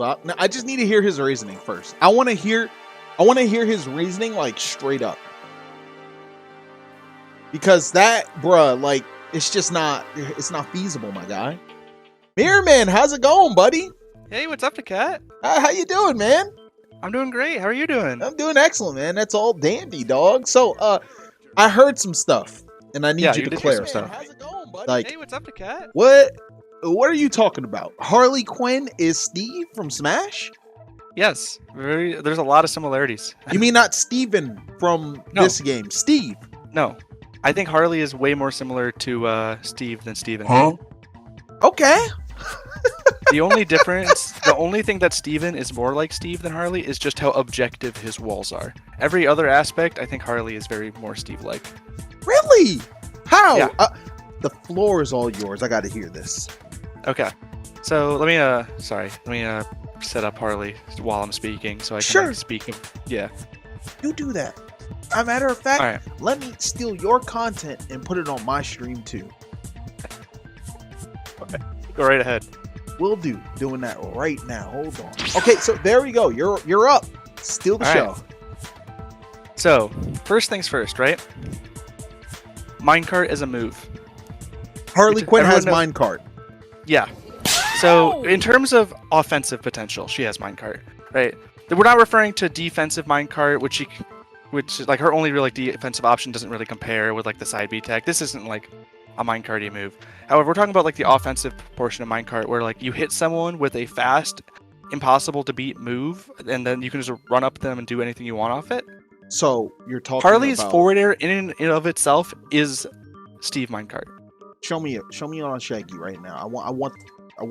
up. Now, I just need to hear his reasoning first. I want to hear his reasoning like straight up. Because that, bruh, like, it's not feasible, my guy. Mirrorman, how's it going, buddy? Hey, what's up, NAKAT? How you doing, man? I'm doing great. How are you doing? I'm doing excellent, man. That's all dandy, dog. So, I heard some stuff, and I need you to clarify. How's it going, buddy? Like, hey, what's up, NAKAT? What are you talking about? Harley Quinn is Steve from Smash? Yes, there's a lot of similarities. You mean not Steven from this game? Steve? No. I think Harley is way more similar to Steve than Steven. Huh? Okay. The only difference, the only thing that Steven is more like Steve than Harley is just how objective his walls are. Every other aspect, I think Harley is very more Steve-like. Really? How? Yeah. The floor is all yours. I got to hear this. Okay. So let me set up Harley while I'm speaking so I can speak. Yeah. You do that. As a matter of fact, let me steal your content and put it on my stream too. Okay. Go right ahead. Will do. Doing that right now. Hold on. Okay, so there we go. You're up. Steal the show. Right. So, first things first, right? Minecart is a move. Harley Quinn has minecart. Yeah. So, in terms of offensive potential, she has minecart, right? We're not referring to defensive minecart, which is like her only real like defensive option doesn't really compare with like the side B tech. This isn't like a minecarty move. However, we're talking about like the offensive portion of minecart where like you hit someone with a fast, impossible to beat move, and then you can just run up them and do anything you want off it. So you're talking Harley's about... forward air in and of itself is Steve minecart. Show me on Shaggy right now. I want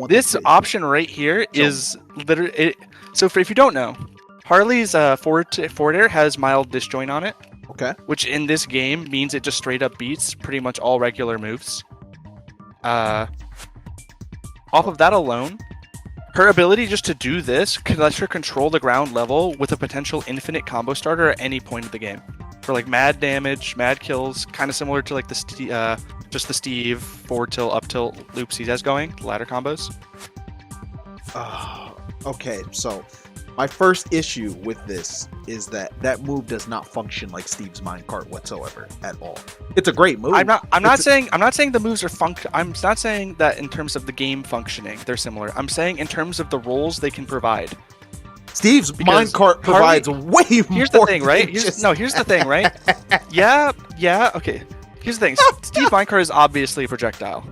this option right here is literally so if you don't know, Harley's forward air has mild disjoint on it. Okay. Which in this game means it just straight up beats pretty much all regular moves. Off of that alone, her ability just to do this can let her control the ground level with a potential infinite combo starter at any point of the game. For like mad damage, mad kills, kind of similar to like the Steve forward tilt, up tilt loops he has going, ladder combos. Okay, so my first issue with this is that move does not function like Steve's minecart whatsoever at all. It's a great move. I'm not saying the moves are I'm not saying that in terms of the game functioning they're similar. I'm saying in terms of the roles they can provide. Steve's minecart provides way more. Here's the thing, right? Here's the thing, right? Yeah, okay. Here's the thing. Steve minecart is obviously a projectile.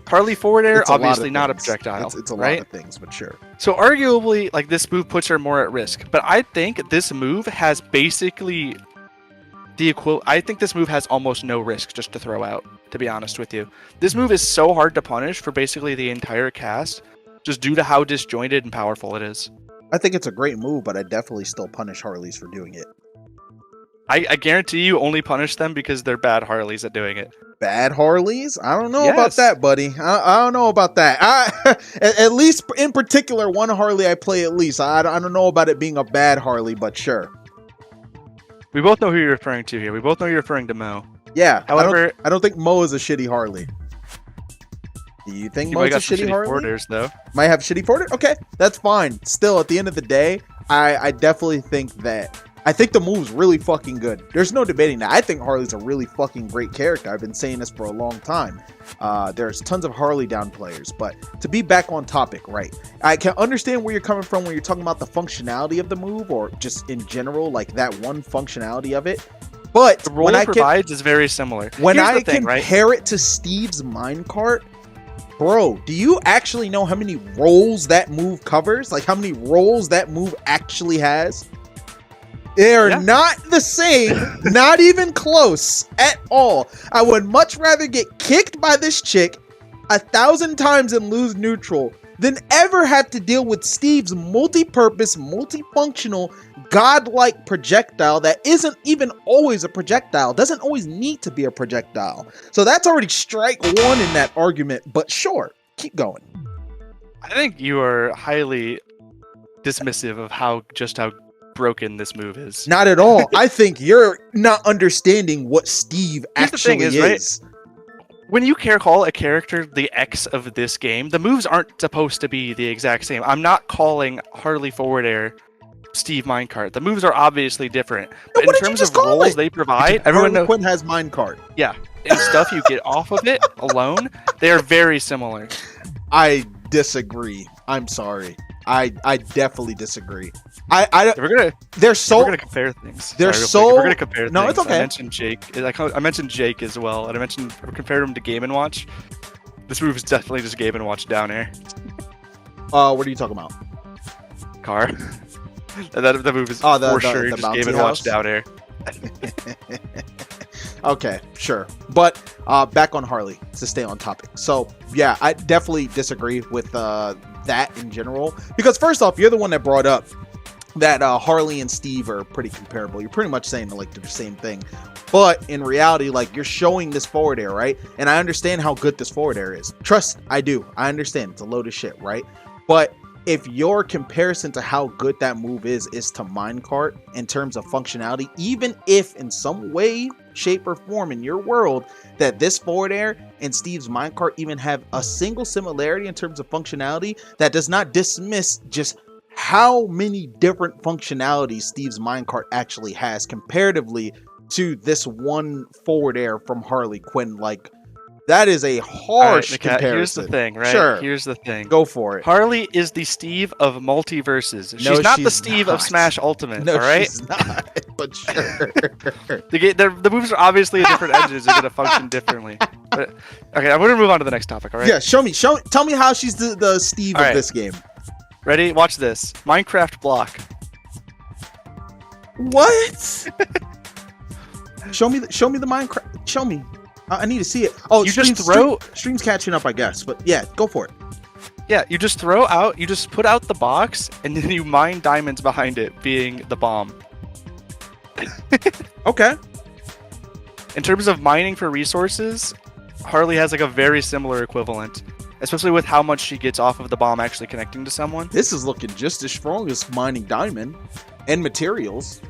Harley forward air, obviously not a projectile. It's a right? lot of things, but sure. So arguably, like this move puts her more at risk. But I think this move has basically I think this move has almost no risk just to throw out, to be honest with you. This move is so hard to punish for basically the entire cast, just due to how disjointed and powerful it is. I think it's a great move, but I definitely still punish Harleys for doing it. I guarantee you only punish them because they're bad Harleys at doing it. Bad Harleys? I don't know about that, buddy. I don't know about that. At least in particular, one Harley I play at least. I don't know about it being a bad Harley, but sure. We both know who you're referring to here. We both know you're referring to Mo. Yeah. However, I don't think Mo is a shitty Harley. Do you think Mo's a shitty Harley? Forwarders, though. Might have shitty forwarder? Okay, that's fine. Still, at the end of the day, I definitely think that... I think the move's really fucking good. There's no debating that. I think Harley's a really fucking great character. I've been saying this for a long time. There's tons of Harley down players, but to be back on topic, right? I can understand where you're coming from when you're talking about the functionality of the move, or just in general, like that one functionality of it. But the role it provides is very similar. When I compare it to Steve's minecart, bro, do you actually know how many rolls that move covers? Like how many rolls that move actually has? They are not the same, not even close at all. I would much rather get kicked by this chick 1,000 times and lose neutral than ever have to deal with Steve's multi-purpose, multifunctional, godlike projectile that isn't even always a projectile, doesn't always need to be a projectile. So that's already strike one in that argument, but sure, keep going. I think you are highly dismissive of how broken this move is. Not at all. I think you're not understanding what Steve actually is. Right? when you call a character the X of this game, the moves aren't supposed to be the exact same. I'm not calling Harley forward air Steve minecart. The moves are obviously different, but in terms of roles they provide, everyone knows Quinn has minecart. Yeah, and stuff you get off of it alone, they are very similar. I disagree. I'm sorry. I definitely disagree. They're gonna compare things. We're gonna compare things. No, it's okay. I mentioned Jake. I mentioned Jake as well, and I compared him to Game and Watch. This move is definitely just Game and Watch down air. What are you talking about? Car. That move is for sure just Game and Watch down air. Okay, sure. But back on Harley to stay on topic. So yeah, I definitely disagree with that in general, because first off, you're the one that brought up that Harley and Steve are pretty comparable. You're pretty much saying like they're the same thing, but in reality, like, you're showing this forward air, right? And I understand how good this forward air is. Trust, I do. I understand it's a load of shit, right? But if your comparison to how good that move is to minecart in terms of functionality, even if in some way, shape, or form in your world that this forward air and Steve's minecart even have a single similarity in terms of functionality, that does not dismiss just how many different functionalities Steve's minecart actually has comparatively to this one forward air from Harley Quinn. Like, that is a harsh comparison. Here's the thing, right? Sure. Here's the thing. Go for it. Harley is the Steve of Multiversus. She's not the Steve of Smash Ultimate, all right? She's not, but sure. The moves are obviously different engines. They're going to function differently. But, okay, I'm going to move on to the next topic, all right? Yeah, tell me how she's the Steve of this game. Ready? Watch this. Minecraft block. What? Show me the Minecraft. Show me. I need to see it. Oh, you just throw. Stream's catching up, I guess. But yeah, go for it. Yeah, you just throw out. You just put out the box, and then you mine diamonds behind it, being the bomb. Okay. In terms of mining for resources, Harley has like a very similar equivalent, especially with how much she gets off of the bomb actually connecting to someone. This is looking just as strong as mining diamond and materials.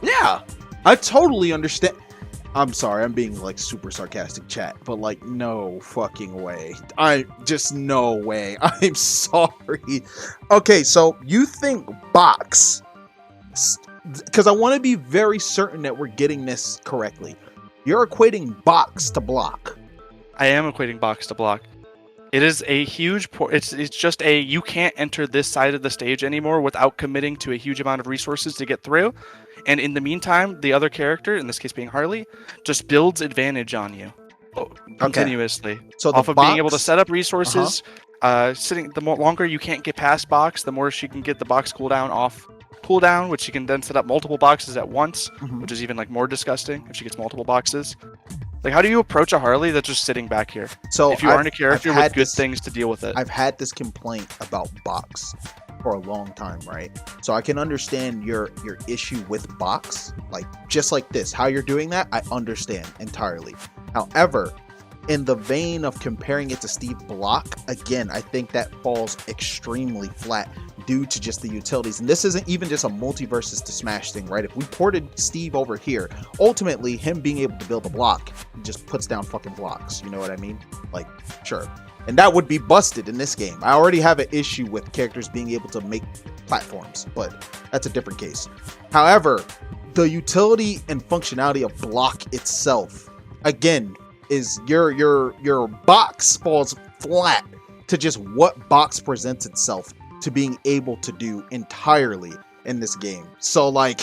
Yeah, I totally understand. I'm sorry, I'm being like super sarcastic, chat, but like, no fucking way. No way. I'm sorry. Okay, so you think box, because I want to be very certain that we're getting this correctly. You're equating box to block. I am equating box to block. It is a huge it's just you can't enter this side of the stage anymore without committing to a huge amount of resources to get through. And in the meantime, the other character, in this case being Harley, just builds advantage on you continuously. So off of being able to set up resources, the longer you can't get past box, the more she can get the box cooldown, which she can then set up multiple boxes at once, which is even like more disgusting if she gets multiple boxes. Like, how do you approach a Harley that's just sitting back here? So if you aren't a character with good things to deal with it. I've had this complaint about box for a long time, right? So I can understand your issue with box, like just like this, how you're doing that, I understand entirely. However, in the vein of comparing it to Steve Block, again, I think that falls extremely flat due to just the utilities. And this isn't even just a Multiversus to Smash thing, right? If we ported Steve over here, ultimately him being able to build a block, he just puts down fucking blocks. You know what I mean? Like, sure. And that would be busted in this game. I already have an issue with characters being able to make platforms, but that's a different case. However, the utility and functionality of block itself, again, is your box falls flat to just what box presents itself to being able to do entirely in this game. So like,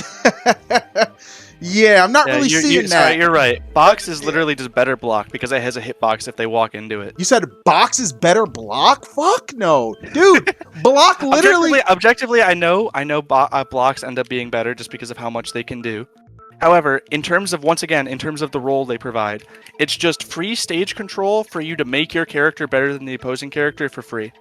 yeah, I'm not really seeing that. Sorry, you're right. Box is literally just better block because it has a hitbox if they walk into it. You said box is better block? Fuck no, dude. Block literally. Objectively, I know blocks end up being better just because of how much they can do. However, in terms of the role they provide, it's just free stage control for you to make your character better than the opposing character for free.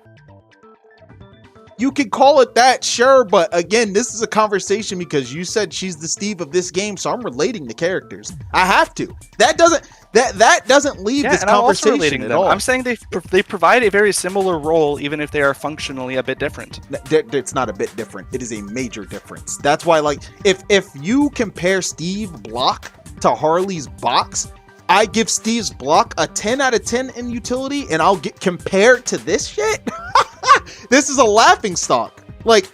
You could call it that, sure, but again, this is a conversation because you said she's the Steve of this game, so I'm relating the characters. I have to. That doesn't leave this conversation at all. I'm saying they provide a very similar role, even if they are functionally a bit different. It's not a bit different. It is a major difference. That's why, like, if you compare Steve Block to Harley's box, I give Steve's block a 10 out of 10 in utility, and I'll get compared to this shit. This is a laughing stock. Like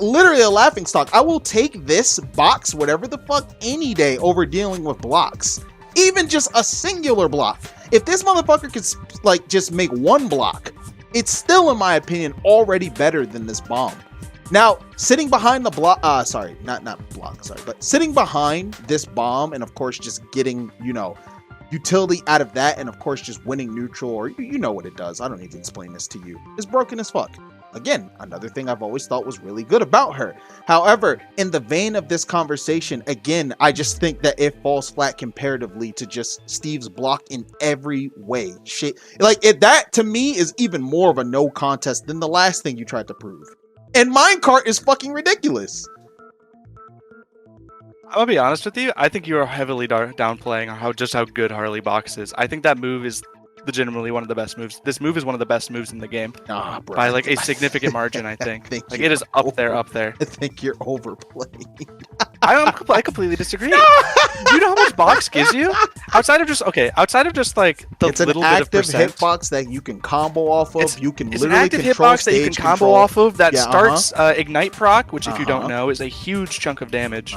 literally a laughing stock. I will take this box, whatever the fuck, any day over dealing with blocks. Even just a singular block. If this motherfucker could like just make one block, it's still, in my opinion, already better than this bomb. Now, sitting behind the block, sorry, not block, sorry, but sitting behind this bomb, and of course just getting, you know, utility out of that, and of course just winning neutral, or you know what it does. I don't need to explain this to you. It's broken as fuck. Again, another thing I've always thought was really good about her. However, in the vein of this conversation, again, I just think that it falls flat comparatively to just Steve's block in every way. Shit, like that to me is even more of a no contest than the last thing you tried to prove. And minecart is fucking ridiculous. I'm gonna be honest with you. I think you are heavily downplaying how good Harley Box is. I think that move is legitimately one of the best moves. This move is one of the best moves in the game by like a significant margin. I think like it is up there. I think you're overplaying. I completely disagree. No! Do you know how much box gives you outside of just like the it's little an bit of active percent hitbox that you can combo off of. You can it's literally an active control hitbox that you can combo control. off of that starts ignite proc, which if you don't know is a huge chunk of damage.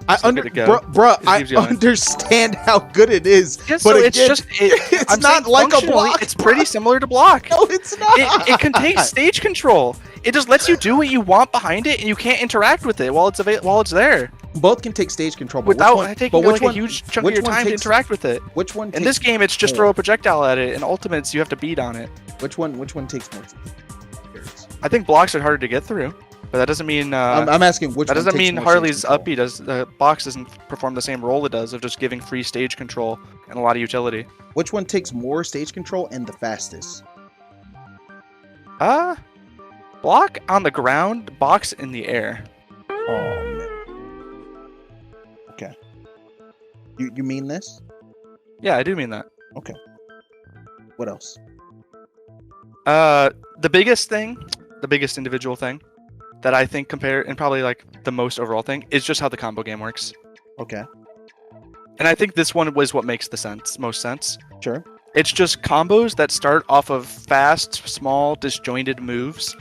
I understand how good it is, yeah, but so again, it's not like a block. It's pretty similar to block. No, it's not. It can take stage control. It just lets you do what you want behind it, and you can't interact with it while it's there. Both can take stage control, but without taking a huge chunk of your time to interact with it. Which one? In this game, it's just throw a projectile at it, and ultimates you have to beat on it. Which one takes more? I think blocks are harder to get through. But that doesn't mean I'm asking which. That doesn't mean Harley's upbeat does. The box doesn't perform the same role it does of just giving free stage control and a lot of utility. Which one takes more stage control and the fastest? Block on the ground, box in the air. Oh man. Okay. You mean this? Yeah, I do mean that. Okay. What else? The biggest individual thing that I think and probably like the most overall thing is just how the combo game works. Okay. And I think this one was what makes the most sense. Sure. It's just combos that start off of fast, small, disjointed moves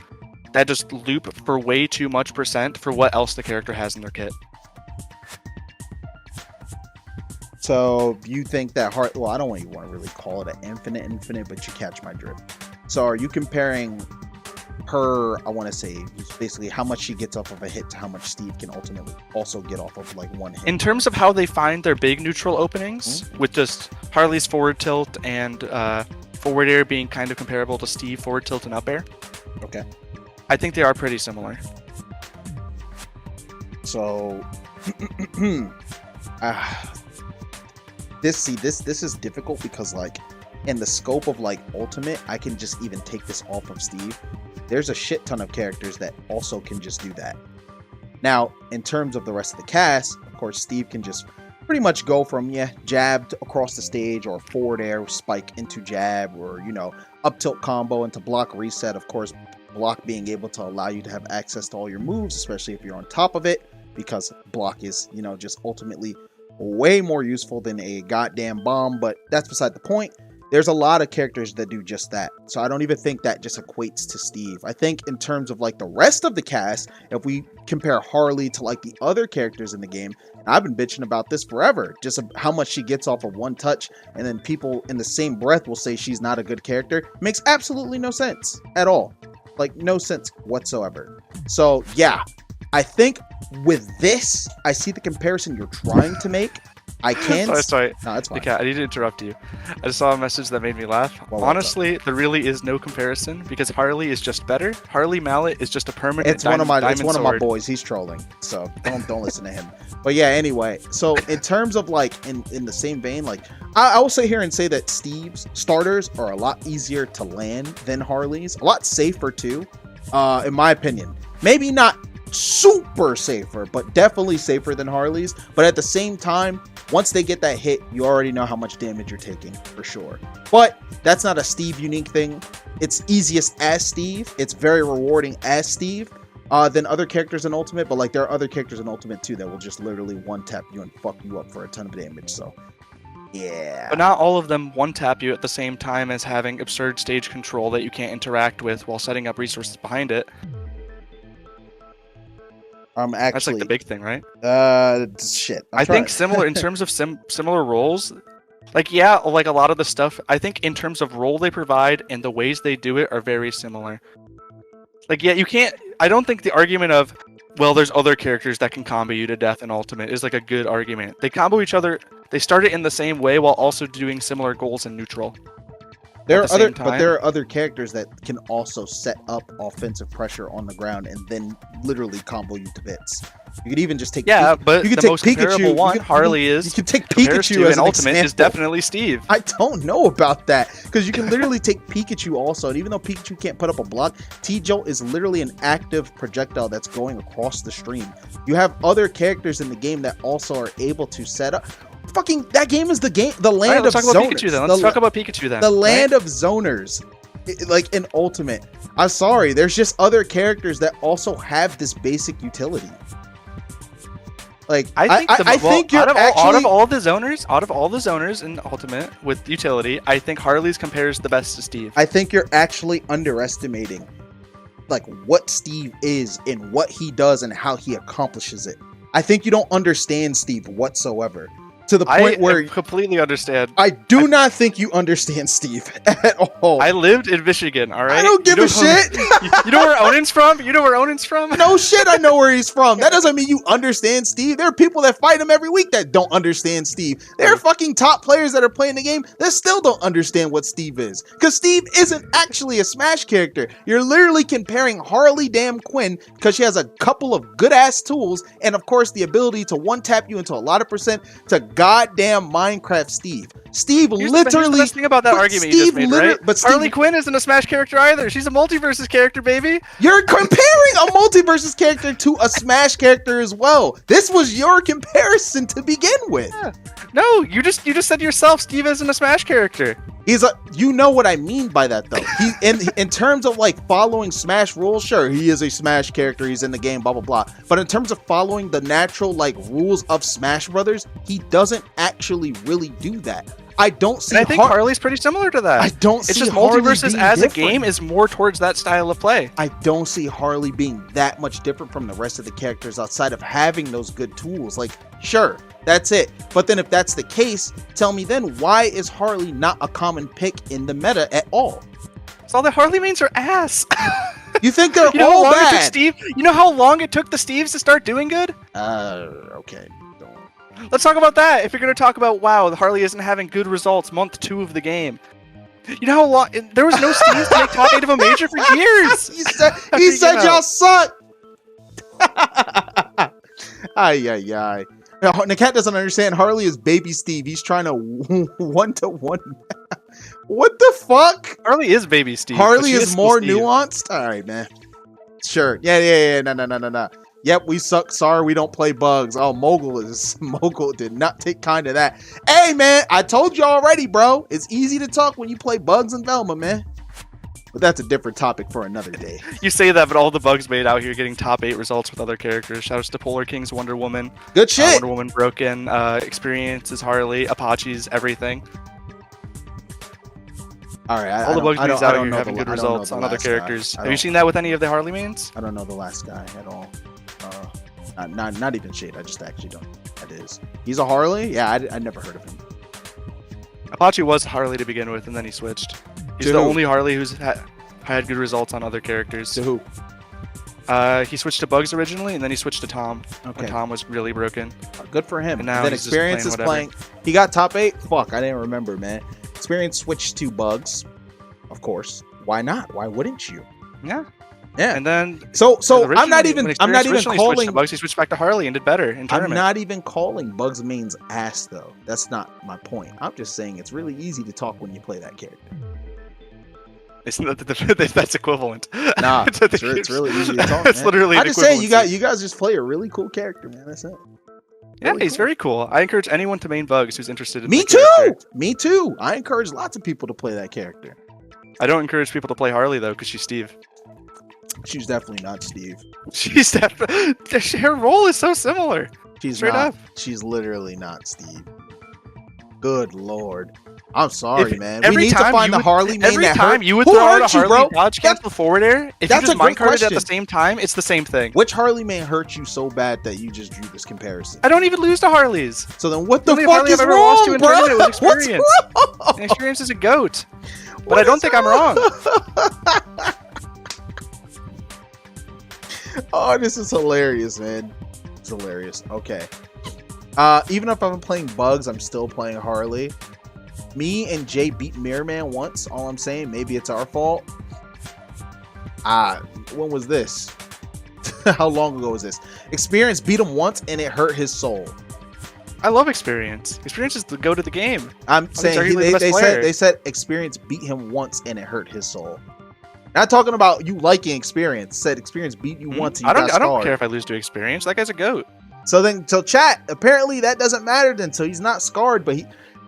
that just loop for way too much percent for what else the character has in their kit. So you think that well, I don't even want to really call it an infinite, but you catch my drift. So are you comparing her, I want to say, basically how much she gets off of a hit to how much Steve can ultimately also get off of like one hit? In terms of how they find their big neutral openings, with just Harley's forward tilt and forward air being kind of comparable to Steve forward tilt and up air. Okay. I think they are pretty similar. So this is difficult because like in the scope of like ultimate, I can just even take this off of Steve. There's a shit ton of characters that also can just do that. Now, in terms of the rest of the cast, of course, Steve can just pretty much go from, jab across the stage, or forward air spike into jab, or, up tilt combo into block reset. Of course, block being able to allow you to have access to all your moves, especially if you're on top of it, because block is, just ultimately way more useful than a goddamn bomb, but that's beside the point. There's a lot of characters that do just that. So I don't even think that just equates to Steve. I think in terms of like the rest of the cast, if we compare Harley to like the other characters in the game, and I've been bitching about this forever, just how much she gets off of one touch, and then people in the same breath will say she's not a good character. It makes absolutely no sense at all. Like no sense whatsoever. So yeah, I think with this, I see the comparison you're trying to make. I can. Sorry. No, that's fine. Okay, I need to interrupt you. I just saw a message that made me laugh. Well, honestly, there really is no comparison because Harley is just better. Harley Mallet is just a permanent. It's one of my boys. He's trolling, so don't listen to him. But yeah, anyway. So in terms of like in the same vein, like I will sit here and say that Steve's starters are a lot easier to land than Harley's. A lot safer too, in my opinion. Maybe not super safer, but definitely safer than Harley's. But at the same time, once they get that hit, you already know how much damage you're taking for sure. But that's not a Steve unique thing. It's easiest as Steve. It's very rewarding as Steve. than other characters in Ultimate, but like there are other characters in Ultimate too that will just literally one tap you and fuck you up for a ton of damage. So yeah. But not all of them one tap you at the same time as having absurd stage control that you can't interact with while setting up resources behind it. Actually, that's like the big thing, right? Shit. I think similar in terms of similar roles. Like, yeah, like a lot of the stuff, I think in terms of role they provide and the ways they do it are very similar. Like, yeah, you can't, I don't think the argument of, well, there's other characters that can combo you to death in Ultimate is like a good argument. They combo each other, they start it in the same way while also doing similar goals in neutral. There are other characters that can also set up offensive pressure on the ground and then literally combo you to bits. You could even just take but you could the take most Pikachu. Harley is. You could take Pikachu as an an Ultimate example. is definitely Steve. I don't know about that because you can literally take Pikachu also, and even though Pikachu can't put up a block, T-Jolt is literally an active projectile that's going across the stream. You have other characters in the game that also are able to set up. Fucking that game is the land of zoners. Let's talk about Pikachu then. The land of zoners, like in Ultimate. I'm sorry, there's just other characters that also have this basic utility. Like I think you're out of all the zoners in Ultimate with utility, I think Harley's compares the best to Steve. I think you're actually underestimating like what Steve is and what he does and how he accomplishes it. I think you don't understand Steve whatsoever. To the point where I completely understand. I do not think you understand Steve at all. I lived in Michigan, all right? I don't give a shit. You know where Onin's from? No shit, I know where he's from. That doesn't mean you understand Steve. There are people that fight him every week that don't understand Steve. There are fucking top players that are playing the game that still don't understand what Steve is. Because Steve isn't actually a Smash character. You're literally comparing Harley damn Quinn because she has a couple of good ass tools and of course the ability to one tap you into a lot of percent to goddamn Minecraft Steve. Steve literally. Here's the best thing about that argument Steve you just made, right? But Steve, Harley Quinn isn't a Smash character either. She's a Multiversus character, baby. You're comparing a Multiversus character to a Smash character as well. This was your comparison to begin with. Yeah. No, you just said yourself Steve isn't a Smash character. You know what I mean by that though. He in terms of like following Smash rules, sure, he is a Smash character, he's in the game, blah blah blah. But in terms of following the natural like rules of Smash Brothers, he doesn't actually really do that. I don't see. And I think Harley's pretty similar to that. I don't see. It's just Harley Multiversus as a game is more towards that style of play. I don't see Harley being that much different from the rest of the characters outside of having those good tools. Like, sure, that's it. But then if that's the case, tell me then why is Harley not a common pick in the meta at all? So all the Harley mains are ass. You think they're all bad? You know how long it took the Steves to start doing good? Okay. Let's talk about that. If you're going to talk about, wow, the Harley isn't having good results month 2 of the game. You know how long... There was no Steves to make top 8 of a major for years. he said y'all suck. Ay. NAKAT doesn't understand. Harley is baby Steve. He's trying to one-to-one. What the fuck? Harley is baby Steve. Harley is more nuanced? All right, man. Sure. Yeah. No. Yep, we suck. Sorry, we don't play bugs. Oh, Mogul did not take kind of that. Hey, man, I told you already, bro. It's easy to talk when you play Bugs and Velma, man. But that's a different topic for another day. You say that, but all the bugs made out here getting top 8 results with other characters. Shoutouts to Polar King's Wonder Woman. Good shit. Wonder Woman Broken, Experiences Harley, Apache's everything. All right, all the bugs made out here having good results on other characters. Have you seen that with any of the Harley mains? I don't know the last guy at all. Not even shade. I just actually don't. That is. He's a Harley? Yeah, I never heard of him. Apache was Harley to begin with, and then he switched. He's the only Harley who's had good results on other characters. To who? He switched to Bugs originally, and then he switched to Tom. Okay. When Tom was really broken. Good for him. And now then he's Experience is playing. He got top 8? Fuck, I didn't remember, man. Experience switched to Bugs. Of course. Why not? Why wouldn't you? Yeah. Yeah. And then so I'm not even calling Bugs. He switched back to Harley and did better in tournament. I'm not even calling Bugs mains ass though. That's not my point. I'm just saying it's really easy to talk when you play that character. It's not that's equivalent. Nah, it's really easy to talk. It's literally. I just say you guys just play a really cool character, man. That's it. Yeah, he's very cool. I encourage anyone to main Bugs who's interested in. Me too. Me too. I encourage lots of people to play that character. I don't encourage people to play Harley though, because she's Steve. She's definitely not Steve. She's definitely her role is so similar. She's Straight not. up. She's literally not Steve. Good lord. I'm sorry, If man. We every need to time find you the would- Harley main Every that time hurt. you would Who throw out a hurt you, Harley bro? dodge cancel forward air, if that's you just a great minecart it at question. the same time, it's the same thing. Which Harley main hurt you so bad that you just drew this comparison? I don't even lose to Harleys. So then what the only fuck Harley is I've ever lost to wrong, in bro? tournament was What's experience. wrong? And experience is a goat. But What I don't is think I'm wrong. Oh, this is hilarious, man. It's hilarious. Okay. Even if I'm playing Bugs, I'm still playing Harley. Me and Jay beat Mirrorman once. All I'm saying, maybe it's our fault. When was this? How long ago was this? Experience beat him once and it hurt his soul. I love experience. Experience is the go to the game. I'm saying arguably the best player. they said Experience beat him once and it hurt his soul. Not talking about you liking Experience. Said Experience beat you once and you got I don't scarred. care if I lose to experience. That guy's a goat. So chat, apparently that doesn't matter then, so he's not scarred, but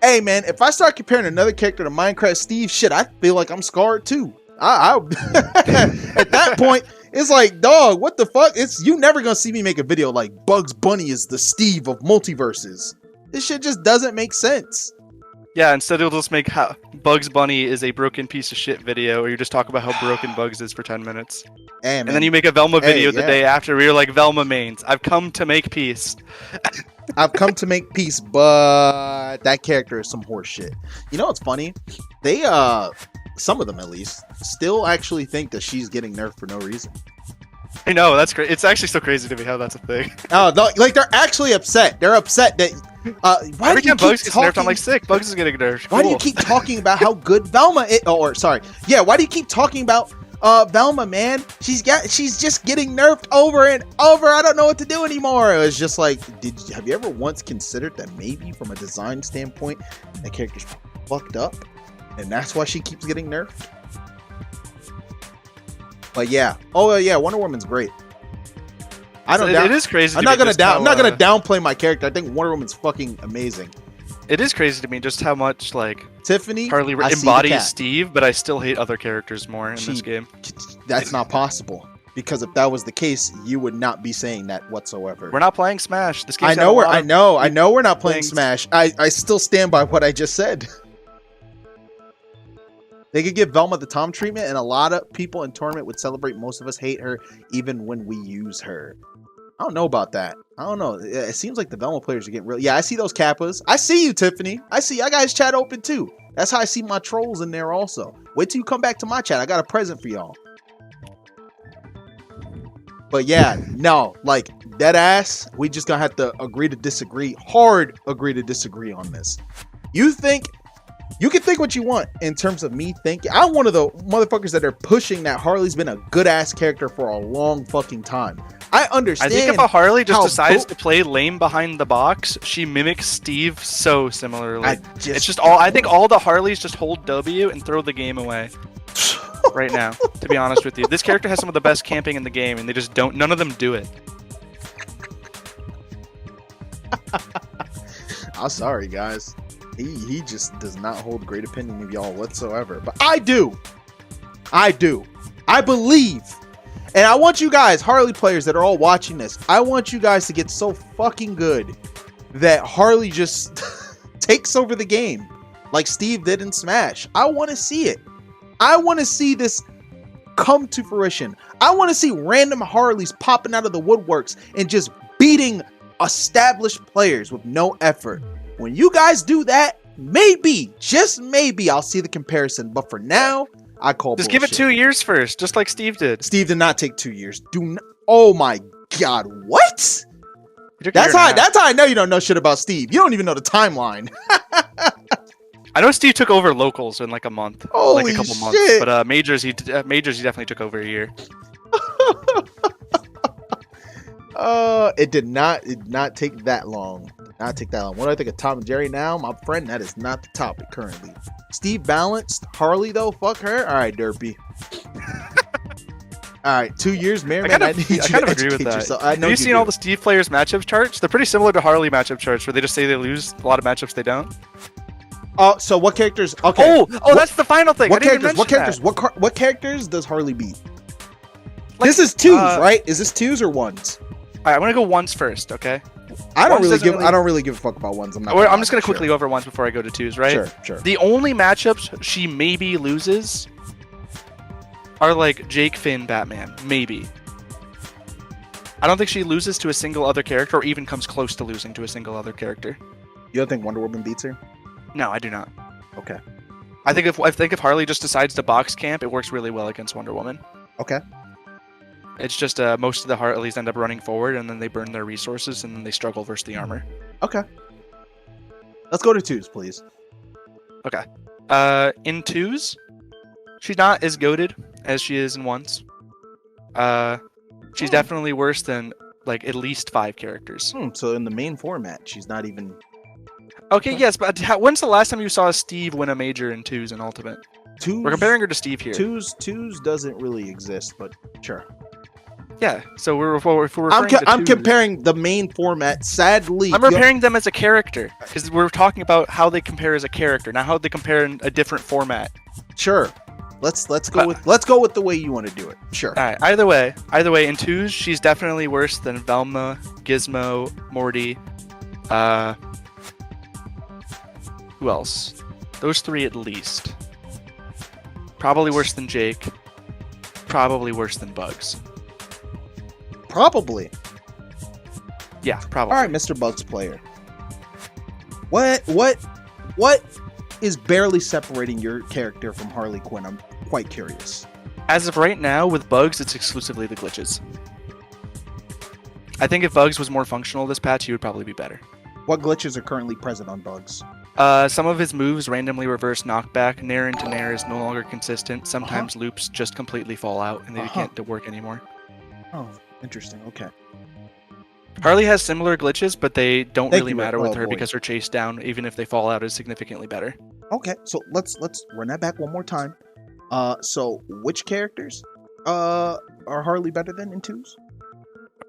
hey man, if I start comparing another character to Minecraft Steve, shit, I feel like I'm scarred too. I at that point, it's like, dog, what the fuck? You never gonna see me make a video like Bugs Bunny is the Steve of Multiverses. This shit just doesn't make sense. Yeah, instead it'll just make how Bugs Bunny is a broken piece of shit video, or you just talk about how broken Bugs is for 10 minutes. Hey, And then you make a Velma video the yeah. day after where you're like, Velma mains, I've come to make peace. I've come to make peace, but that character is some horse shit. You know what's funny? They some of them at least still actually think that she's getting nerfed for no reason. I know, that's great. It's actually so crazy to me how that's a thing. Oh, no, like they're actually upset. They're upset that why Every do you time keep Bugs gets talking? nerfed, I'm like, sick, Bugs is getting nerfed. Why do you Cool. keep talking about how good Velma is? Why do you keep talking about Velma, man? She's just getting nerfed over and over. I don't know what to do anymore. It was just like, have you ever once considered that maybe from a design standpoint, that character's fucked up, and that's why she keeps getting nerfed? But yeah, Wonder Woman's great. It is crazy. I'm not gonna downplay my character. I think Wonder Woman's fucking amazing. It is crazy to me just how much like Tiffany Harley I see the embodies cat. Steve, but I still hate other characters more in this game. That's not possible. Because if that was the case, you would not be saying that whatsoever. We're not playing Smash. This game's I know we're not playing things. Smash. I still stand by what I just said. They could give Velma the Tom treatment, and a lot of people in tournament would celebrate. Most of us hate her, even when we use her. I don't know about that. I don't know. It seems like the Velma players are getting real. Yeah, I see those Kappas. I see you, Tiffany. I guys chat open too. That's how I see my trolls in there also. Wait till you come back to my chat. I got a present for y'all. But yeah, no, like dead ass. We just gonna have to agree to disagree. Hard agree to disagree on this. You can think what you want in terms of me thinking. I'm one of the motherfuckers that are pushing that Harley's been a good ass character for a long fucking time. I understand. I think if a Harley just how decides to play lame behind the box, she mimics Steve so similarly. I think all the Harleys just hold W and throw the game away. Right now, to be honest with you. This character has some of the best camping in the game, and they just don't. None of them do it. I'm sorry, guys. He just does not hold a great opinion of y'all whatsoever. But I do. I believe. And I want you guys, Harley players that are all watching this, I want you guys to get so fucking good that Harley just takes over the game like Steve did in Smash. I want to see it. I want to see this come to fruition. I want to see random Harleys popping out of the woodworks and just beating established players with no effort. When you guys do that, maybe, just maybe, I'll see the comparison. But for now, I call Just bullshit. give it 2 years first, just like Steve did. Steve did not take 2 years. Oh my god, what? That's how I know you don't know shit about Steve. You don't even know the timeline. I know Steve took over locals in like a month, Holy like a couple months. shit. But majors, he definitely took over a year. It did not take that long. What do I think of Tom and Jerry now? My friend, that is not the topic currently. Steve balanced. Harley though, fuck her. All right, Derpy. All right, 2 years, man. I kind of agree with that. Have you seen all the Steve players matchup charts? They're pretty similar to Harley matchup charts, where they just say they lose a lot of matchups they don't. So what characters? Okay. That's the final thing. What characters? What characters does Harley beat? Like, this is twos, right? Is this twos or ones? All right, I'm gonna go ones first, okay? I don't really give a fuck about ones. I'm just gonna quickly go over ones before I go to twos, right? Sure. The only matchups she maybe loses are like Jake, Finn, Batman, maybe. I don't think she loses to a single other character, or even comes close to losing to a single other character. You don't think Wonder Woman beats her? No, I do not. Okay. I think if Harley just decides to box camp, it works really well against Wonder Woman. Okay. It's just most of the Harleys end up running forward, and then they burn their resources, and then they struggle versus the armor. Okay. Let's go to twos, please. Okay. In twos, she's not as goated as she is in ones. She's definitely worse than like at least 5 characters. So in the main format, she's not even. Okay, yes, but when's the last time you saw Steve win a major in twos and Ultimate? Twos. We're comparing her to Steve here. Twos doesn't really exist, but sure. Yeah, so if we're referring to I'm twos, comparing the main format. Sadly, I'm comparing them as a character because we're talking about how they compare as a character, not how they compare in a different format. Sure. Let's go with the way you want to do it. Sure. All right. Either way, in twos, she's definitely worse than Velma, Gizmo, Morty. Who else? Those 3 at least. Probably worse than Jake. Probably worse than Bugs. Probably. Yeah, probably. All right, Mr. Bugs player. What is barely separating your character from Harley Quinn? I'm quite curious. As of right now, with Bugs, it's exclusively the glitches. I think if Bugs was more functional this patch, he would probably be better. What glitches are currently present on Bugs? Some of his moves randomly reverse knockback. Nair into Nair is no longer consistent. Sometimes loops just completely fall out and they can't work anymore. Oh, interesting. Okay. Harley has similar glitches, but they don't really matter with her because her chase down, even if they fall out, is significantly better. Okay, so let's run that back one more time. So which characters are Harley better than in twos?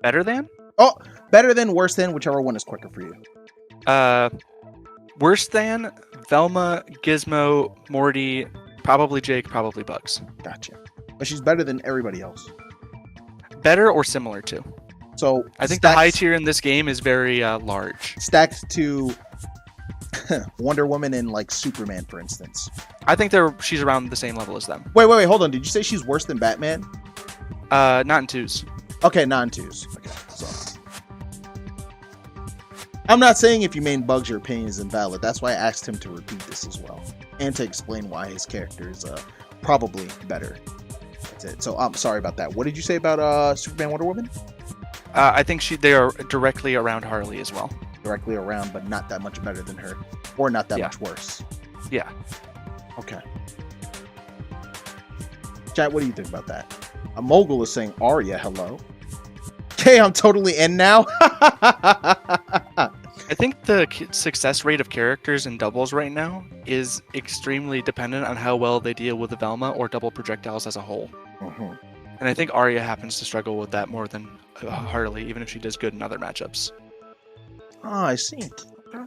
Better than? Oh, better than, worse than, whichever one is quicker for you. Worse than Velma, Gizmo, Morty, probably Jake, probably Bugs. Gotcha. But she's better than everybody else. Better or similar to? So I think the high tier in this game is very large. Stacked to Wonder Woman and like Superman, for instance. I think she's around the same level as them. Wait, hold on. Did you say she's worse than Batman? Not in twos. Okay, not in twos. Okay, so I'm not saying if you main Bugs, your opinion is invalid. That's why I asked him to repeat this as well and to explain why his character is probably better. That's it. So I'm sorry about that. What did you say about Superman, Wonder Woman? I think they are directly around Harley as well. Directly around, but not that much better than her, or not that much worse. Yeah. Okay. Chat, what do you think about that? A mogul is saying Arya, hello. Okay, I'm totally in now. I think the success rate of characters in doubles right now is extremely dependent on how well they deal with the Velma or double projectiles as a whole. And I think Arya happens to struggle with that more than Harley, even if she does good in other matchups. Oh, I see. Okay.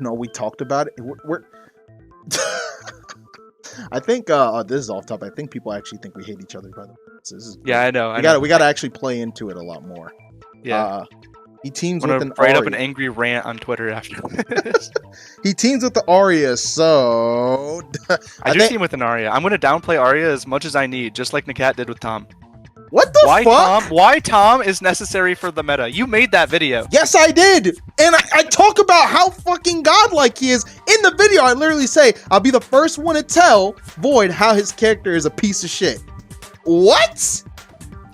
No, we talked about it. We're I think this is off topic. I think people actually think we hate each other, by the way. So this is yeah, I know. We gotta actually play into it a lot more. Yeah. He teams with an write Arya. up an angry rant on Twitter after this. He teams with the Arya, so I do team with an Arya. I'm gonna downplay Arya as much as I need, just like NAKAT did with Tom. What the fuck? Why Tom is necessary for the meta? You made that video. Yes, I did. And I talk about how fucking godlike he is. In the video, I literally say, I'll be the first one to tell Void how his character is a piece of shit. What?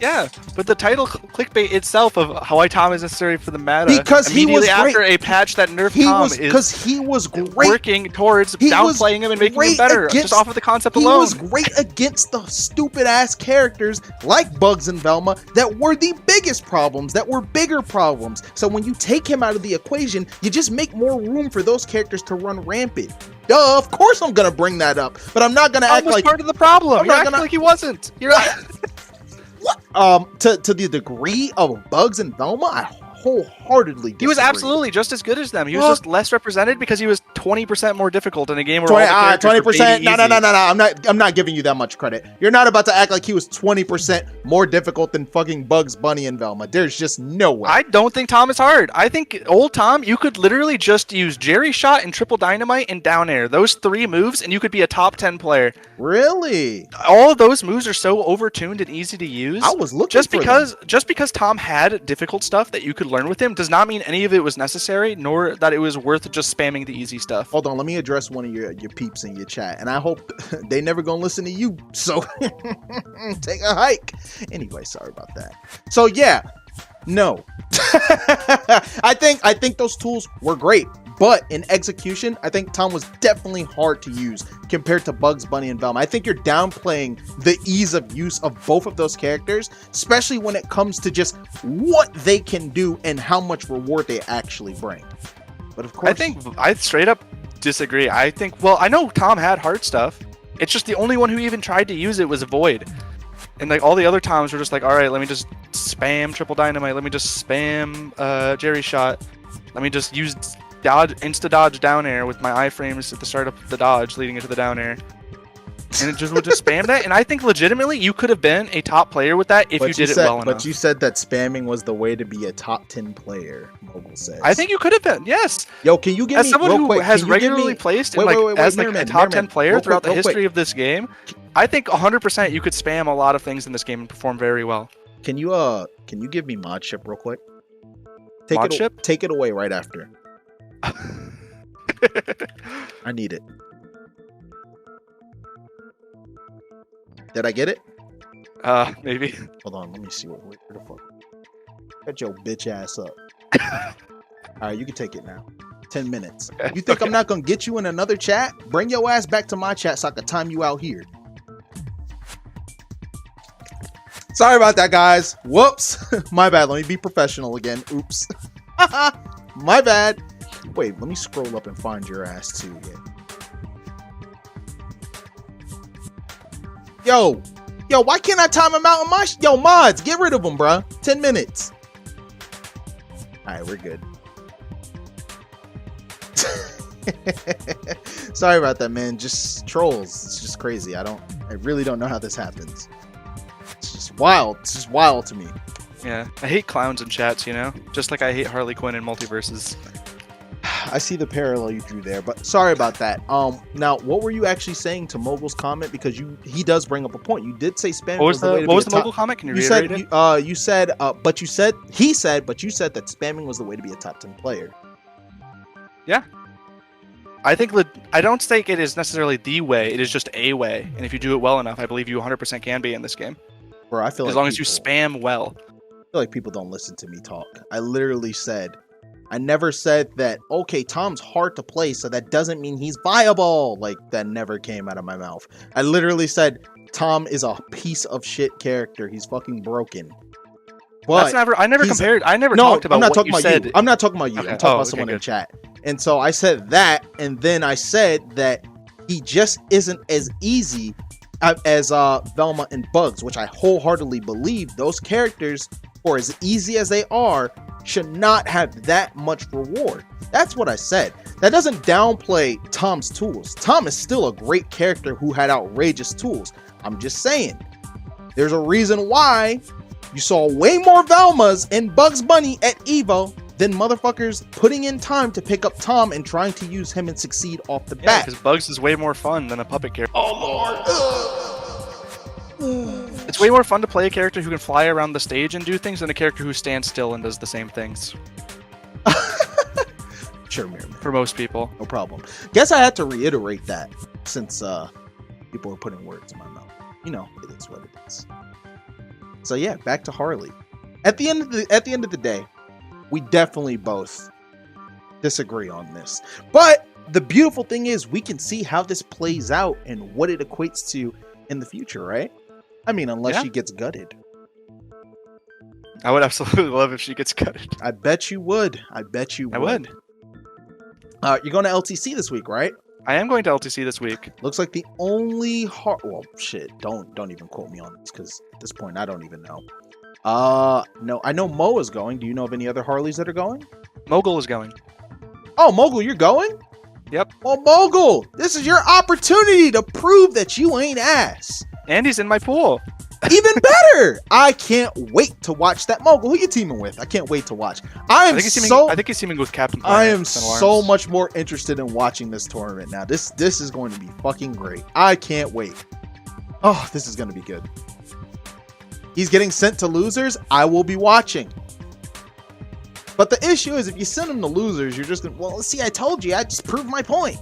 Yeah, but the title clickbait itself of Hawaii Tom is necessary for the meta because he was after a patch that nerfed Tom because he was great working towards downplaying him and making him better just off of the concept alone. He was great against the stupid ass characters like Bugs and Velma that were the biggest problems, that were bigger problems. So when you take him out of the equation, you just make more room for those characters to run rampant. Duh, of course I'm gonna bring that up, but I'm not gonna act like part of the problem. You're acting like he wasn't. You're what? To the degree of Bugs and Velma, I wholeheartedly disagree. He was absolutely just as good as them. He was just less represented because he was 20% more difficult in a game where 20%. No. I'm not giving you that much credit. You're not about to act like he was 20% more difficult than fucking Bugs Bunny and Velma. There's just no way. I don't think Tom is hard. I think old Tom, you could literally just use Jerry Shot and Triple Dynamite and Down Air. Those 3 moves, and you could be a top 10 player. Really? All of those moves are so overtuned and easy to use. I was looking just because Tom had difficult stuff that you could learn with him does not mean any of it was necessary, nor that it was worth just spamming the easy stuff. Hold on, let me address one of your peeps in your chat, and I hope they never gonna listen to you. So take a hike. Anyway, sorry about that. So yeah, no. I think those tools were great, but in execution, I think Tom was definitely hard to use compared to Bugs Bunny and Velma. I think you're downplaying the ease of use of both of those characters, especially when it comes to just what they can do and how much reward they actually bring. But of course, I straight up disagree. I know Tom had hard stuff. It's just the only one who even tried to use it was Void. And like all the other Toms were just like, all right, let me just spam Triple Dynamite. Let me just spam Jerry Shot. Let me just use insta dodge down air with my iframes at the start of the dodge leading into the down air. And it just would just spam that. And I think legitimately you could have been a top player with that if you did it well enough. But you said that spamming was the way to be a top 10 player, Mogul says. I think you could have been, yes. Yo, can you give as me someone real who quick, has regularly placed in as a top 10 player throughout the history of this game, I think 100% you could spam a lot of things in this game and perform very well. Can you give me mod ship real quick? Take it away right after. I need it. Did I get it? Maybe. Hold on, let me see where the fuck. Get your bitch ass up. Alright, you can take it now. 10 minutes. Okay, you think I'm not gonna get you in another chat? Bring your ass back to my chat so I can time you out here. Sorry about that, guys. Whoops. My bad. Let me be professional again. Oops. My bad. Wait, let me scroll up and find your ass too again. Yo, why can't I time him out on my yo, mods, get rid of him, bruh. 10 minutes. Alright, we're good. Sorry about that, man. Just trolls. It's just crazy. I really don't know how this happens. It's just wild. It's just wild to me. Yeah, I hate clowns in chats, you know? Just like I hate Harley Quinn in Multiversus. I see the parallel you drew there, but sorry about that. Now, what were you actually saying to Mogul's comment? Because he does bring up a point. You did say spamming was the way to be What was the Mogul comment? Can you reiterate it? He said that spamming was the way to be a top 10 player. Yeah. I don't think it is necessarily the way. It is just a way. And if you do it well enough, I believe you 100% can be in this game. Bro, I feel as long as you spam well. I feel like people don't listen to me talk. I never said that, okay, Tom's hard to play, so that doesn't mean he's viable. Like, that never came out of my mouth. I literally said, Tom is a piece of shit character. He's fucking broken. But I never talked about what you said. I'm not talking about you. Okay. I'm talking about someone in chat. And so I said that, and then I said that he just isn't as easy as Velma and Bugs, which I wholeheartedly believe those characters, for as easy as they are, should not have that much reward. That's what I said. That doesn't downplay Tom's tools. Tom is still a great character who had outrageous tools. I'm just saying, there's a reason why you saw way more Velmas and Bugs Bunny at Evo than motherfuckers putting in time to pick up Tom and trying to use him and succeed off the bat. Because Bugs is way more fun than a puppet character. Oh Lord. It's way more fun to play a character who can fly around the stage and do things than a character who stands still and does the same things. Sure, Mirrorman. For most people. No problem. Guess I had to reiterate that since people were putting words in my mouth. You know, it is what it is. So yeah, back to Harley. At the end of the day, we definitely both disagree on this. But the beautiful thing is we can see how this plays out and what it equates to in the future, right? I mean, unless she gets gutted. I would absolutely love if she gets gutted. I bet you would. I would. You're going to LTC this week, right? I am going to LTC this week. Looks like the only well, shit. Don't even quote me on this, because at this point I don't even know. No, I know Mo is going. Do you know of any other Harleys that are going? Mogul is going. Oh, Mogul, you're going? Yep. Well, Mogul, this is your opportunity to prove that you ain't ass. And he's in my pool. Even better! I can't wait to watch that. Mogul, who you teaming with? I can't wait to watch. I think he's teaming with Captain Planet. I am so much more interested in watching this tournament now. This is going to be fucking great. I can't wait. Oh, this is going to be good. He's getting sent to losers. I will be watching. But the issue is, if you send him to losers, you're just going to, well, see, I told you. I just proved my point.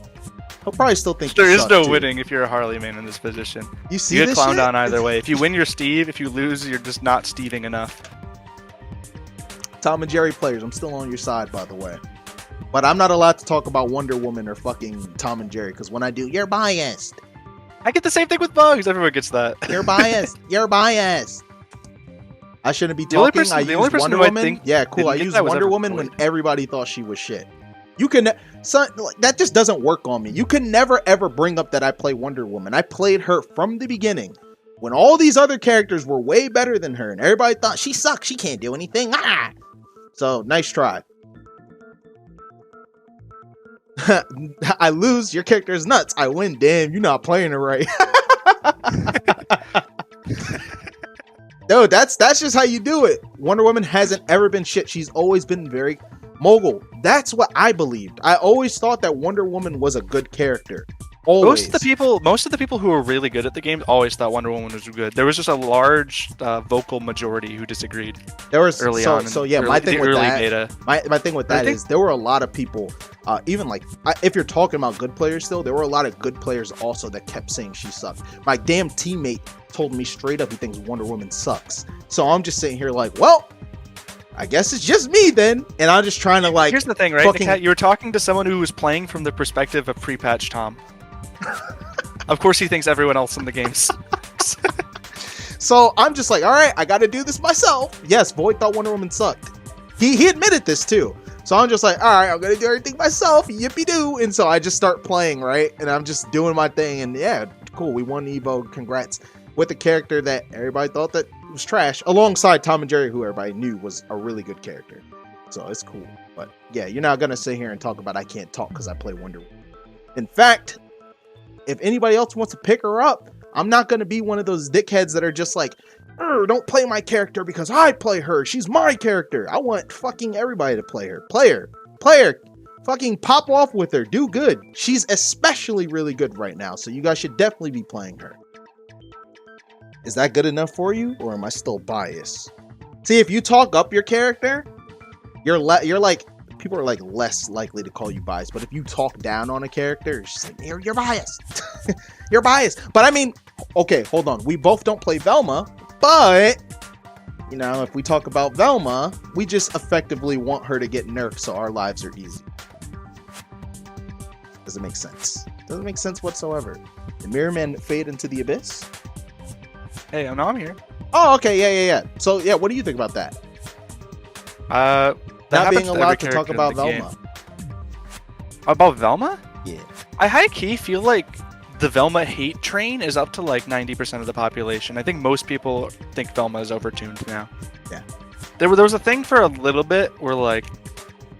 He'll probably still think there is no winning if you're a Harley main in this position. You see, you get clowned on either way. If you win, you're Steve. If you lose, you're just not Steving enough. Tom and Jerry players, I'm still on your side, by the way. But I'm not allowed to talk about Wonder Woman or fucking Tom and Jerry, because when I do, you're biased. I get the same thing with Bugs. Everyone gets that. You're biased. You're biased. I shouldn't be talking. I used Wonder Woman. Yeah, cool. I used Wonder Woman when everybody thought she was shit. You can, son, that just doesn't work on me. You can never ever bring up that I play Wonder Woman. I played her from the beginning, when all these other characters were way better than her, and everybody thought she sucks. She can't do anything. Ah! So nice try. I lose. Your character is nuts. I win. Damn, you're not playing it right. No, that's just how you do it. Wonder Woman hasn't ever been shit. She's always been very Mogul. That's what I believed. I always thought that Wonder Woman was a good character. Always. Most of the people who were really good at the game always thought Wonder Woman was good. There was just a large vocal majority who disagreed. There was early on. So yeah, my thing with that. My thing with that is there were a lot of people. Even like if you're talking about good players, still there were a lot of good players also that kept saying she sucked. My damn teammate told me straight up he thinks Wonder Woman sucks. So I'm just sitting here like, well, I guess it's just me then, and I'm just trying to like. Here's the thing, right? NAKAT, you were talking to someone who was playing from the perspective of pre-patch Tom. Of course, he thinks everyone else in the game sucks. So I'm just like, all right, I got to do this myself. Yes, Void thought Wonder Woman sucked. He admitted this too. So I'm just like, all right, I'm gonna do everything myself. Yippee doo! And so I just start playing, right? And I'm just doing my thing, and yeah, cool. We won Evo. Congrats with a character that everybody thought that was trash, alongside Tom and Jerry, who everybody knew was a really good character. So it's cool. But yeah, you're not gonna sit here and talk about I can't talk because I play Wonder Woman. In fact, if anybody else wants to pick her up, I'm not gonna be one of those dickheads that are just like, don't play my character because I play her. She's my character. I want fucking everybody to play her. Play her. Fucking pop off with her. Do good. She's especially really good right now. So you guys should definitely be playing her. Is that good enough for you? Or am I still biased? See, if you talk up your character, you're like, people are like less likely to call you biased. But if you talk down on a character, it's just like, you're biased. You're biased. But I mean, okay, hold on. We both don't play Velma. But, you know, if we talk about Velma, we just effectively want her to get nerfed so our lives are easy. Does it make sense? Doesn't make sense whatsoever. Did Mirrorman fade into the abyss? Hey, I'm here. Oh, okay, yeah. So, yeah, what do you think about that? Not being allowed to talk about Velma. About Velma? Yeah. I high-key feel like the Velma hate train is up to like 90% of the population. I think most people think Velma is overtuned now. Yeah. There was a thing for a little bit where like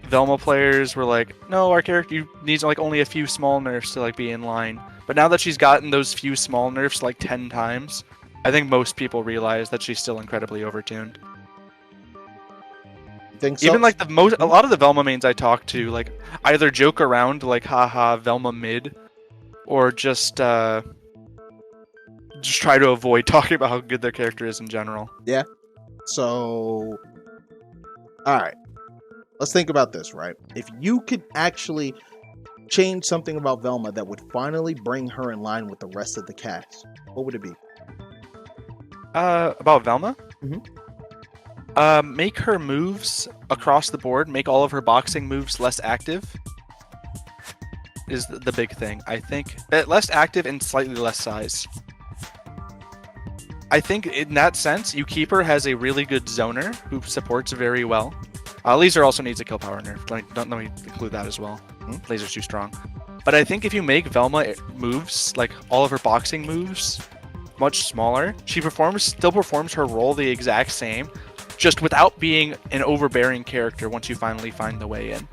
Velma players were like, no, our character needs like only a few small nerfs to like be in line. But now that she's gotten those few small nerfs like 10 times, I think most people realize that she's still incredibly overtuned. You think so? Even like a lot of the Velma mains I talk to like either joke around like haha Velma mid, or just try to avoid talking about how good their character is in general. Yeah. So, all right. Let's think about this, right? If you could actually change something about Velma that would finally bring her in line with the rest of the cast, what would it be? About Velma? Mm-hmm. Make her moves across the board, make all of her boxing moves less active. Is the big thing, I think. Less active and slightly less size. I think in that sense, you keep her as a really good zoner who supports very well. Laser also needs a kill power nerf. Let me include that as well. Laser's too strong. But I think if you make Velma moves, like all of her boxing moves, much smaller, she still performs her role the exact same, just without being an overbearing character once you finally find the way in.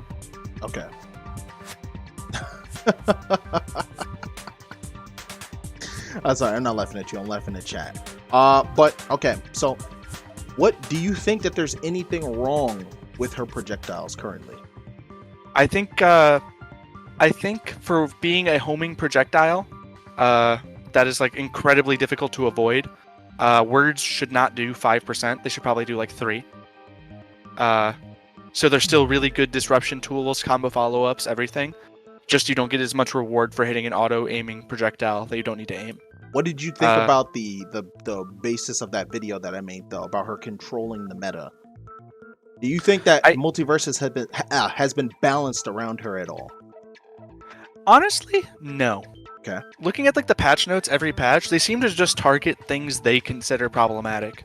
Okay. I'm sorry, I'm not laughing at you. I'm laughing at chat. But okay. So, what do you think that there's anything wrong with her projectiles currently? I think for being a homing projectile, that is like incredibly difficult to avoid. Words should not do 5%. They should probably do like 3. So there's still really good disruption tools, combo follow-ups, everything. Just you don't get as much reward for hitting an auto-aiming projectile that you don't need to aim. What did you think about the basis of that video that I made, though, about her controlling the meta? Do you think that Multiversus has been balanced around her at all? Honestly, no. Okay. Looking at like the patch notes, every patch, they seem to just target things they consider problematic.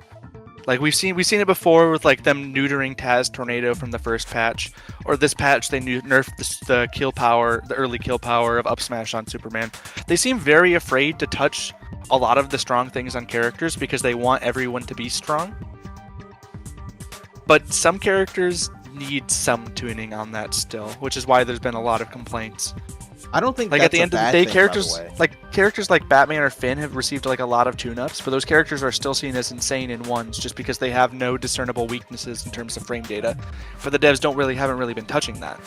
Like we've seen it before with like them neutering Taz Tornado from the first patch, or this patch they nerfed the kill power, the early kill power of up smash on Superman. They seem very afraid to touch a lot of the strong things on characters because they want everyone to be strong. But some characters need some tuning on that still, which is why there's been a lot of complaints. I don't think like that's at the end of the day, thing, characters like Batman or Finn have received like a lot of tune-ups, but those characters are still seen as insane in ones just because they have no discernible weaknesses in terms of frame data. But the devs haven't really been touching that.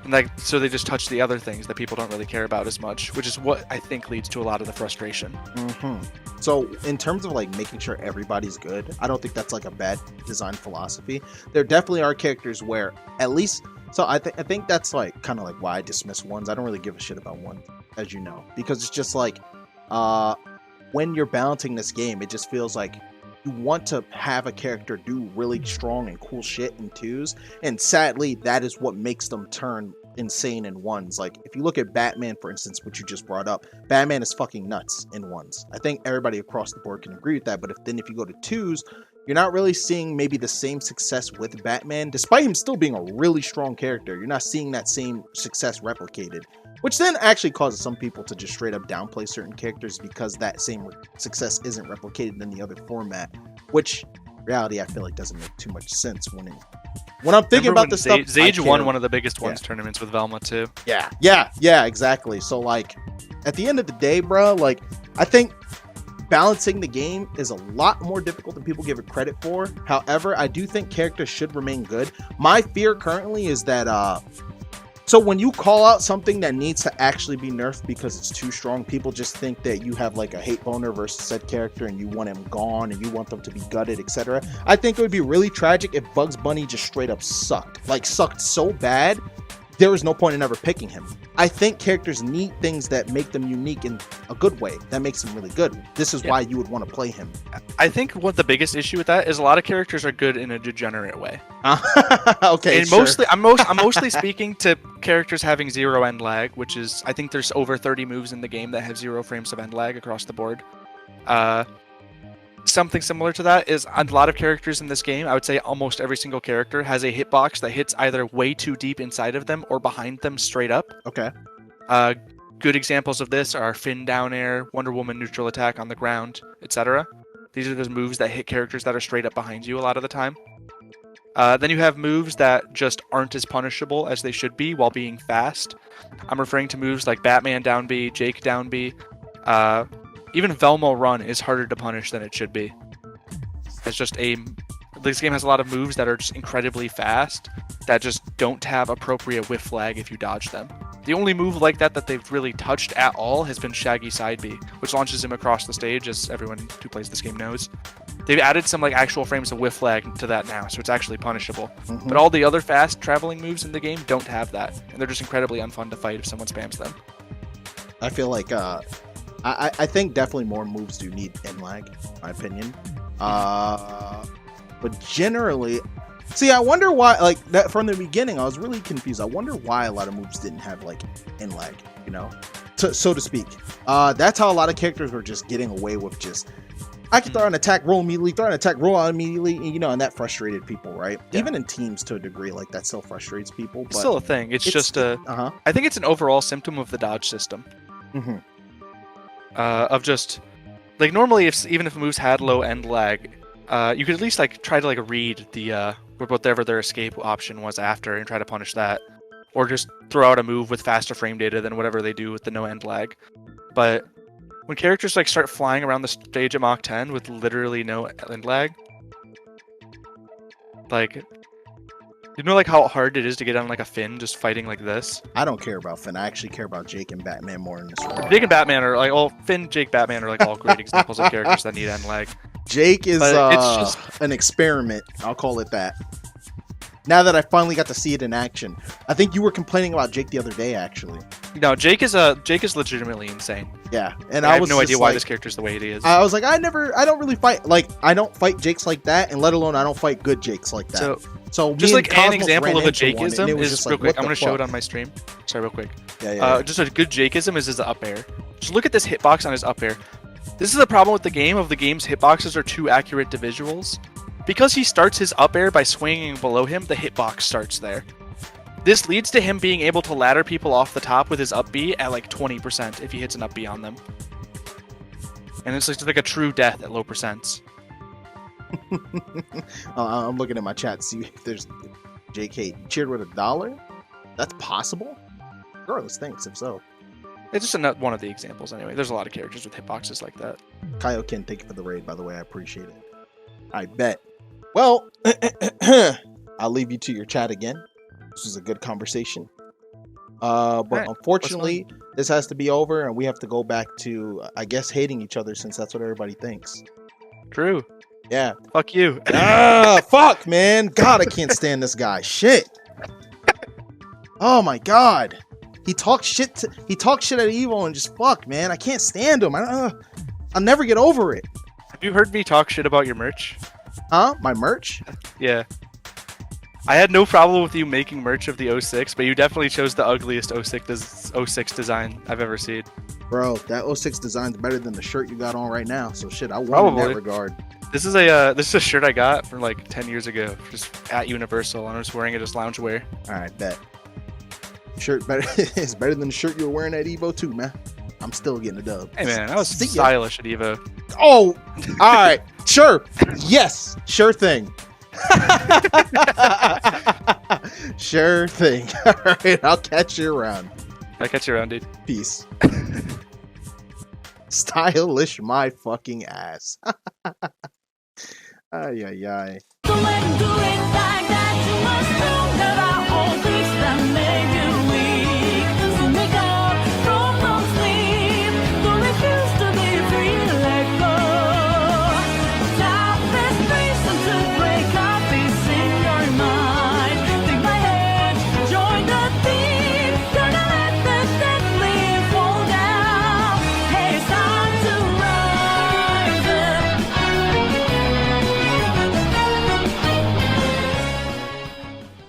And so they just touch the other things that people don't really care about as much, which is what I think leads to a lot of the frustration. Mm-hmm. So in terms of like making sure everybody's good, I don't think that's like a bad design philosophy. There definitely are characters where at least. So I think that's like kind of like why I dismiss ones. I don't really give a shit about ones, as you know, because it's just like when you're balancing this game, it just feels like you want to have a character do really strong and cool shit in 2s, and sadly, that is what makes them turn insane in 1s. Like if you look at Batman, for instance, which you just brought up, Batman is fucking nuts in 1s. I think everybody across the board can agree with that. But if you go to 2s, you're not really seeing maybe the same success with Batman, despite him still being a really strong character. You're not seeing that same success replicated, which then actually causes some people to just straight up downplay certain characters because that same success isn't replicated in the other format, which reality I feel like doesn't make too much sense when I'm thinking about the stuff. Zage won one of the biggest ones tournaments with Velma too. Yeah, exactly. So like at the end of the day, bro, like I think balancing the game is a lot more difficult than people give it credit for. However, I do think characters should remain good. My fear currently is that so when you call out something that needs to actually be nerfed because it's too strong, people just think that you have like a hate boner versus said character and you want him gone and you want them to be gutted, etc. I think it would be really tragic if Bugs Bunny just straight up sucked so bad there was no point in ever picking him. I think characters need things that make them unique in a good way, that makes them really good. This is why you would want to play him. I think what the biggest issue with that is a lot of characters are good in a degenerate way. Okay, and sure. I'm mostly speaking to characters having 0 end lag, which is, I think there's over 30 moves in the game that have 0 frames of end lag across the board. Something similar to that is a lot of characters in this game. I would say almost every single character has a hitbox that hits either way too deep inside of them or behind them straight up. Okay. Good examples of this are Finn down air, Wonder Woman neutral attack on the ground, etc. These are those moves that hit characters that are straight up behind you a lot of the time. Then you have moves that just aren't as punishable as they should be while being fast. I'm referring to moves like Batman down B, Jake down B. Even Velma run is harder to punish than it should be. This game has a lot of moves that are just incredibly fast that just don't have appropriate whiff lag if you dodge them. The only move like that they've really touched at all has been Shaggy Side B, which launches him across the stage, as everyone who plays this game knows. They've added some like actual frames of whiff lag to that now, so it's actually punishable. Mm-hmm. But all the other fast traveling moves in the game don't have that, and they're just incredibly unfun to fight if someone spams them. I feel like I think definitely more moves do need end lag, in my opinion. But generally, see, I wonder why, like, that from the beginning, I was really confused. I wonder why a lot of moves didn't have, like, end lag, you know, so to speak. That's how a lot of characters were just getting away with just, I can throw an attack, roll immediately, throw an attack, roll out immediately, you know, and that frustrated people, right? Yeah. Even in teams to a degree, like, that still frustrates people. But it's still a thing. It's just I think it's an overall symptom of the dodge system. Mm-hmm. Of just, like, normally, even if moves had low end lag, you could at least like try to like read the whatever their escape option was after and try to punish that, or just throw out a move with faster frame data than whatever they do with the no end lag. But when characters like start flying around the stage at Mach 10 with literally no end lag, like, you know, like how hard it is to get on like a Finn just fighting like this. I don't care about Finn. I actually care about Jake and Batman more in this one. Jake and Batman are like, well, Finn, Jake, Batman are like all great examples of characters that need end lag. Jake is It's just an experiment. I'll call it that. Now that I finally got to see it in action. I think you were complaining about Jake the other day, actually. no, Jake is legitimately insane. Yeah, and I I have was no just idea why like, this character's the way it is. I was like, I don't really fight, like, I don't fight Jakes like that, and let alone I don't fight good Jakes like that. So Just me like and an Cosmos example ran of a into one, and Jakeism it was is just real like, quick. what I'm the gonna show it fuck? on my stream. Sorry, real quick. Yeah. Just a good Jakeism is his up air. Just look at this hitbox on his up air. This is the problem with the game. Of the game's hitboxes are too accurate to visuals. Because he starts his up air by swinging below him, the hitbox starts there. This leads to him being able to ladder people off the top with his up B at like 20% if he hits an up B on them. And it's like a true death at low percents. I'm looking at my chat to see if there's JK cheered with $1. That's possible? Regardless, thanks if so. It's just one of the examples anyway. There's a lot of characters with hitboxes like that. Kaioken, thank you for the raid, by the way. I appreciate it. I bet. Well, I'll leave you to your chat again. This was a good conversation. But right, unfortunately, this has to be over, and we have to go back to, I guess, hating each other, since that's what everybody thinks. True. Yeah. Fuck you. Fuck, man. God, I can't stand this guy. Shit. Oh my God. He talks shit. He talks shit at Evo, and just fuck, man. I can't stand him. I'll never get over it. Have you heard me talk shit about your merch? Huh? My merch? Yeah. I had no problem with you making merch of the 06, but you definitely chose the ugliest 06 design I've ever seen. Bro, that 06 design's better than the shirt you got on right now. So shit, I won Probably. in that regard. This is a shirt I got from like 10 years ago, just at Universal, and I was wearing it as loungewear. All right, bet. Shirt better. It's better than the shirt you were wearing at Evo too, man. I'm still getting a dub. Hey man, I was See ya. stylish at Evo. Oh, all right, sure, yes, sure thing. Sure thing. All right, I'll catch you around. I'll catch you around, dude. Peace. Stylish my fucking ass. Ay, ay, ay. Go and do it like that.